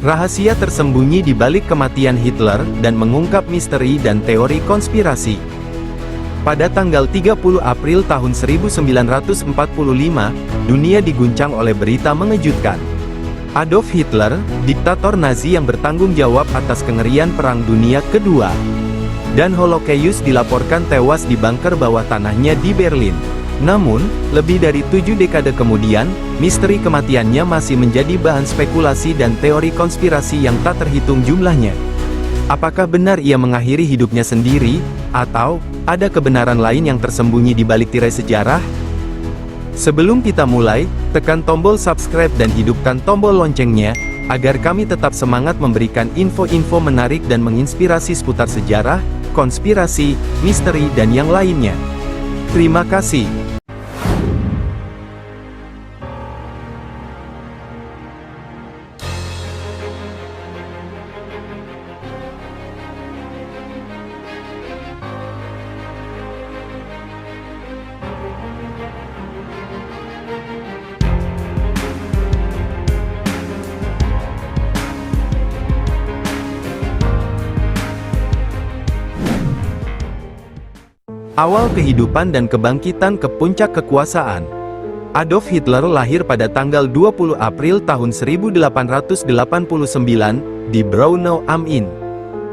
Rahasia tersembunyi di balik kematian Hitler dan mengungkap misteri dan teori konspirasi. Pada tanggal 30 April tahun 1945, dunia diguncang oleh berita mengejutkan. Adolf Hitler, diktator Nazi yang bertanggung jawab atas kengerian Perang Dunia Kedua, dan Holocaust dilaporkan tewas di bunker bawah tanahnya di Berlin. Namun, lebih dari 7 dekade kemudian, misteri kematiannya masih menjadi bahan spekulasi dan teori konspirasi yang tak terhitung jumlahnya. Apakah benar ia mengakhiri hidupnya sendiri, atau ada kebenaran lain yang tersembunyi di balik tirai sejarah? Sebelum kita mulai, tekan tombol subscribe dan hidupkan tombol loncengnya, agar kami tetap semangat memberikan info-info menarik dan menginspirasi seputar sejarah, konspirasi, misteri dan yang lainnya. Terima kasih. Awal kehidupan dan kebangkitan ke puncak kekuasaan. Adolf Hitler lahir pada tanggal 20 April tahun 1889, di Braunau am Inn,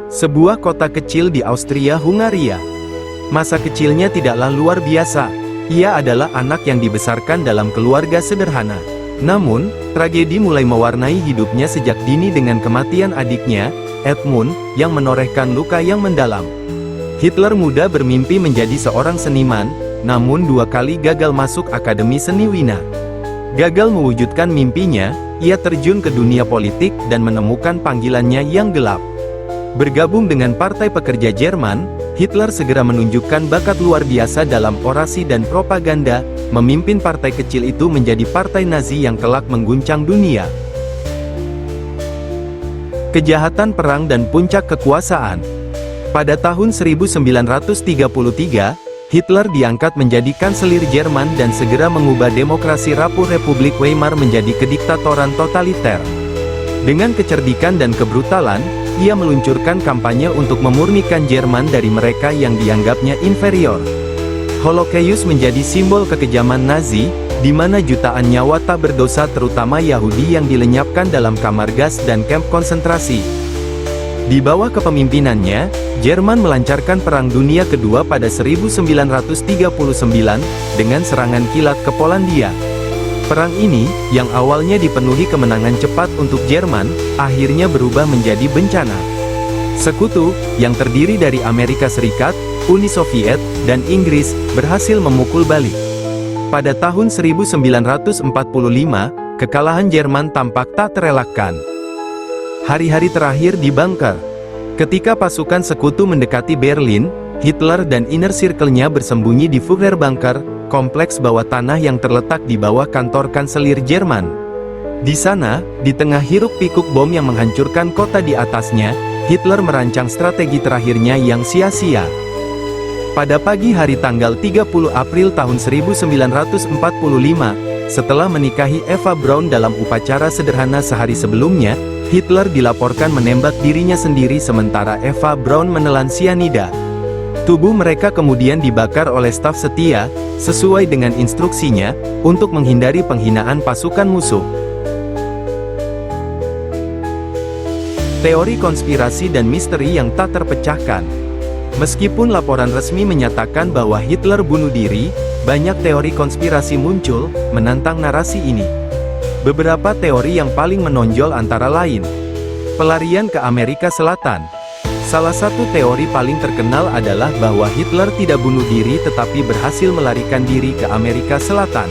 sebuah kota kecil di Austria-Hungaria. Masa kecilnya tidaklah luar biasa. Ia adalah anak yang dibesarkan dalam keluarga sederhana. Namun, tragedi mulai mewarnai hidupnya sejak dini dengan kematian adiknya, Edmund, yang menorehkan luka yang mendalam. Hitler muda bermimpi menjadi seorang seniman, namun 2 kali gagal masuk Akademi Seni Wina. Gagal mewujudkan mimpinya, ia terjun ke dunia politik dan menemukan panggilannya yang gelap. Bergabung dengan Partai Pekerja Jerman, Hitler segera menunjukkan bakat luar biasa dalam orasi dan propaganda, memimpin partai kecil itu menjadi partai Nazi yang kelak mengguncang dunia. Kejahatan perang dan puncak kekuasaan. Pada tahun 1933, Hitler diangkat menjadi kanselir Jerman dan segera mengubah demokrasi rapuh Republik Weimar menjadi kediktatoran totaliter. Dengan kecerdikan dan kebrutalan, ia meluncurkan kampanye untuk memurnikan Jerman dari mereka yang dianggapnya inferior. Holocaust menjadi simbol kekejaman Nazi, di mana jutaan nyawa tak berdosa terutama Yahudi yang dilenyapkan dalam kamar gas dan kamp konsentrasi. Di bawah kepemimpinannya, Jerman melancarkan Perang Dunia Kedua pada 1939, dengan serangan kilat ke Polandia. Perang ini, yang awalnya dipenuhi kemenangan cepat untuk Jerman, akhirnya berubah menjadi bencana. Sekutu, yang terdiri dari Amerika Serikat, Uni Soviet, dan Inggris, berhasil memukul balik. Pada tahun 1945, kekalahan Jerman tampak tak terelakkan. Hari-hari terakhir di bunker. Ketika pasukan sekutu mendekati Berlin, Hitler dan inner circle-nya bersembunyi di Führer Bunker, kompleks bawah tanah yang terletak di bawah kantor kanselir Jerman. Di sana, di tengah hiruk-pikuk bom yang menghancurkan kota di atasnya, Hitler merancang strategi terakhirnya yang sia-sia. Pada pagi hari tanggal 30 April tahun 1945, setelah menikahi Eva Braun dalam upacara sederhana sehari sebelumnya, Hitler dilaporkan menembak dirinya sendiri sementara Eva Braun menelan sianida. Tubuh mereka kemudian dibakar oleh staf setia, sesuai dengan instruksinya, untuk menghindari penghinaan pasukan musuh. Teori konspirasi dan misteri yang tak terpecahkan. Meskipun laporan resmi menyatakan bahwa Hitler bunuh diri, banyak teori konspirasi muncul, menantang narasi ini. Beberapa teori yang paling menonjol antara lain: pelarian ke Amerika Selatan. Salah satu teori paling terkenal adalah bahwa Hitler tidak bunuh diri tetapi berhasil melarikan diri ke Amerika Selatan.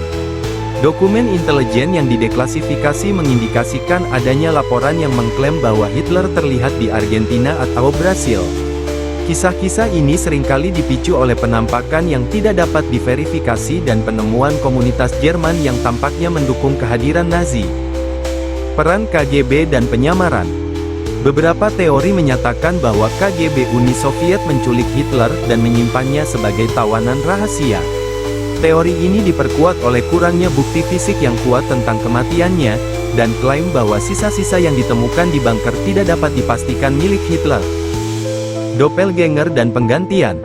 Dokumen intelijen yang dideklasifikasi mengindikasikan adanya laporan yang mengklaim bahwa Hitler terlihat di Argentina atau Brasil. Kisah-kisah ini seringkali dipicu oleh penampakan yang tidak dapat diverifikasi dan penemuan komunitas Jerman yang tampaknya mendukung kehadiran Nazi. Peran KGB dan penyamaran. Beberapa teori menyatakan bahwa KGB Uni Soviet menculik Hitler dan menyimpannya sebagai tawanan rahasia. Teori ini diperkuat oleh kurangnya bukti fisik yang kuat tentang kematiannya, dan klaim bahwa sisa-sisa yang ditemukan di bunker tidak dapat dipastikan milik Hitler. Doppelganger dan penggantian.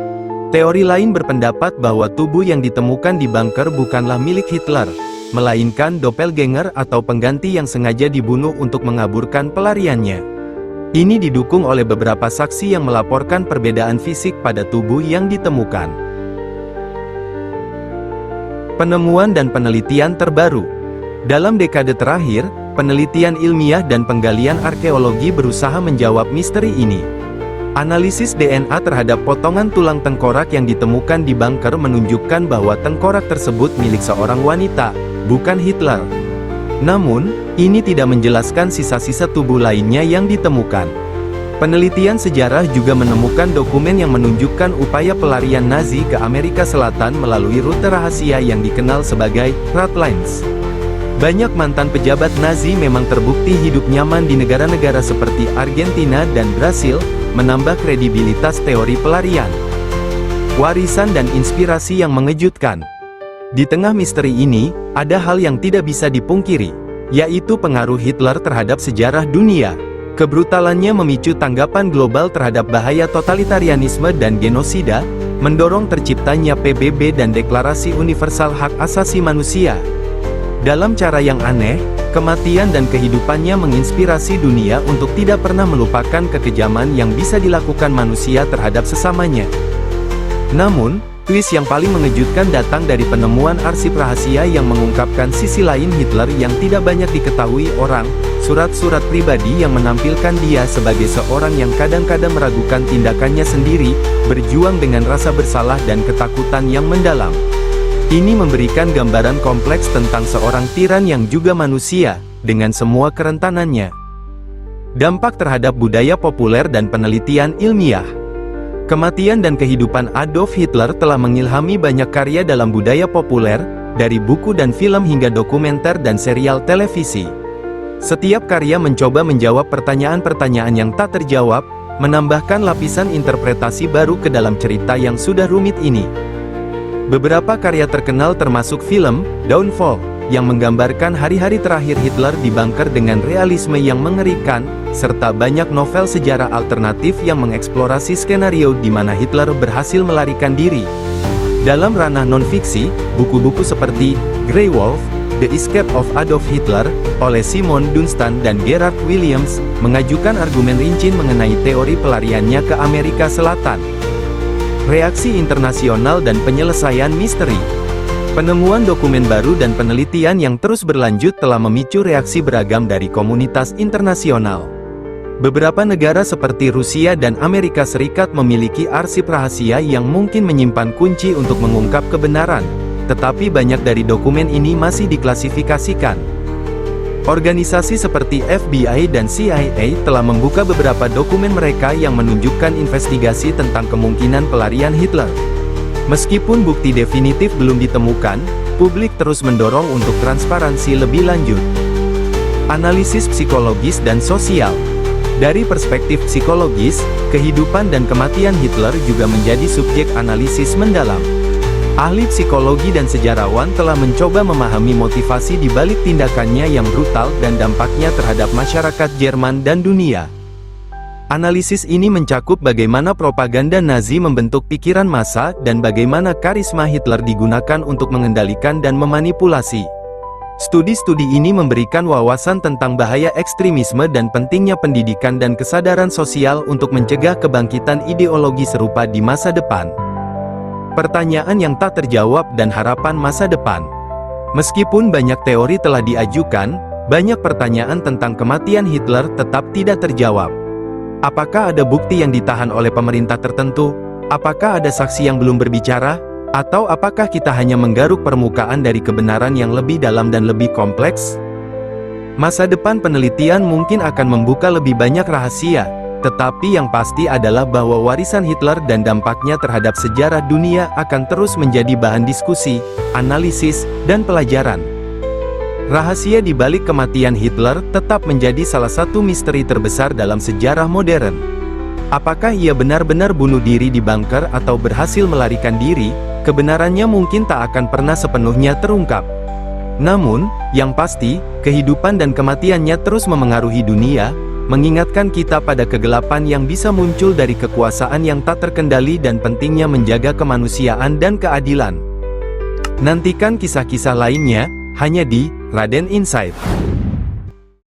Teori lain berpendapat bahwa tubuh yang ditemukan di bunker bukanlah milik Hitler, melainkan doppelganger atau pengganti yang sengaja dibunuh untuk mengaburkan pelariannya. Ini didukung oleh beberapa saksi yang melaporkan perbedaan fisik pada tubuh yang ditemukan. Penemuan dan penelitian terbaru. Dalam dekade terakhir, penelitian ilmiah dan penggalian arkeologi berusaha menjawab misteri ini. Analisis DNA terhadap potongan tulang tengkorak yang ditemukan di bunker menunjukkan bahwa tengkorak tersebut milik seorang wanita, bukan Hitler. Namun, ini tidak menjelaskan sisa-sisa tubuh lainnya yang ditemukan. Penelitian sejarah juga menemukan dokumen yang menunjukkan upaya pelarian Nazi ke Amerika Selatan melalui rute rahasia yang dikenal sebagai Ratlines. Banyak mantan pejabat Nazi memang terbukti hidup nyaman di negara-negara seperti Argentina dan Brasil, menambah kredibilitas teori pelarian. Warisan dan inspirasi yang mengejutkan. Di tengah misteri ini, ada hal yang tidak bisa dipungkiri, yaitu pengaruh Hitler terhadap sejarah dunia. Kebrutalannya memicu tanggapan global terhadap bahaya totalitarianisme dan genosida, mendorong terciptanya PBB dan Deklarasi Universal Hak Asasi Manusia. Dalam cara yang aneh, kematian dan kehidupannya menginspirasi dunia untuk tidak pernah melupakan kekejaman yang bisa dilakukan manusia terhadap sesamanya. Namun, twist yang paling mengejutkan datang dari penemuan arsip rahasia yang mengungkapkan sisi lain Hitler yang tidak banyak diketahui orang, surat-surat pribadi yang menampilkan dia sebagai seorang yang kadang-kadang meragukan tindakannya sendiri, berjuang dengan rasa bersalah dan ketakutan yang mendalam. Ini memberikan gambaran kompleks tentang seorang tiran yang juga manusia, dengan semua kerentanannya. Dampak terhadap budaya populer dan penelitian ilmiah. Kematian dan kehidupan Adolf Hitler telah mengilhami banyak karya dalam budaya populer, dari buku dan film hingga dokumenter dan serial televisi. Setiap karya mencoba menjawab pertanyaan-pertanyaan yang tak terjawab, menambahkan lapisan interpretasi baru ke dalam cerita yang sudah rumit ini. Beberapa karya terkenal termasuk film, Downfall, yang menggambarkan hari-hari terakhir Hitler di bunker dengan realisme yang mengerikan, serta banyak novel sejarah alternatif yang mengeksplorasi skenario di mana Hitler berhasil melarikan diri. Dalam ranah non-fiksi, buku-buku seperti Grey Wolf, The Escape of Adolf Hitler, oleh Simon Dunstan dan Gerard Williams, mengajukan argumen rinci mengenai teori pelariannya ke Amerika Selatan. Reaksi internasional dan penyelesaian misteri. Penemuan dokumen baru dan penelitian yang terus berlanjut telah memicu reaksi beragam dari komunitas internasional. Beberapa negara seperti Rusia dan Amerika Serikat memiliki arsip rahasia yang mungkin menyimpan kunci untuk mengungkap kebenaran, tetapi banyak dari dokumen ini masih diklasifikasikan. Organisasi seperti FBI dan CIA telah membuka beberapa dokumen mereka yang menunjukkan investigasi tentang kemungkinan pelarian Hitler. Meskipun bukti definitif belum ditemukan, publik terus mendorong untuk transparansi lebih lanjut. Analisis psikologis dan sosial. Dari perspektif psikologis, kehidupan dan kematian Hitler juga menjadi subjek analisis mendalam. Ahli psikologi dan sejarawan telah mencoba memahami motivasi di balik tindakannya yang brutal dan dampaknya terhadap masyarakat Jerman dan dunia. Analisis ini mencakup bagaimana propaganda Nazi membentuk pikiran massa dan bagaimana karisma Hitler digunakan untuk mengendalikan dan memanipulasi. Studi-studi ini memberikan wawasan tentang bahaya ekstremisme dan pentingnya pendidikan dan kesadaran sosial untuk mencegah kebangkitan ideologi serupa di masa depan. Pertanyaan yang tak terjawab dan harapan masa depan. Meskipun banyak teori telah diajukan, banyak pertanyaan tentang kematian Hitler tetap tidak terjawab. Apakah ada bukti yang ditahan oleh pemerintah tertentu? Apakah ada saksi yang belum berbicara? Atau apakah kita hanya menggaruk permukaan dari kebenaran yang lebih dalam dan lebih kompleks? Masa depan penelitian mungkin akan membuka lebih banyak rahasia, tetapi yang pasti adalah bahwa warisan Hitler dan dampaknya terhadap sejarah dunia akan terus menjadi bahan diskusi, analisis, dan pelajaran. Rahasia di balik kematian Hitler tetap menjadi salah satu misteri terbesar dalam sejarah modern. Apakah ia benar-benar bunuh diri di bunker atau berhasil melarikan diri? Kebenarannya mungkin tak akan pernah sepenuhnya terungkap. Namun, yang pasti, kehidupan dan kematiannya terus memengaruhi dunia, mengingatkan kita pada kegelapan yang bisa muncul dari kekuasaan yang tak terkendali dan pentingnya menjaga kemanusiaan dan keadilan. Nantikan kisah-kisah lainnya, hanya di Raden Insight.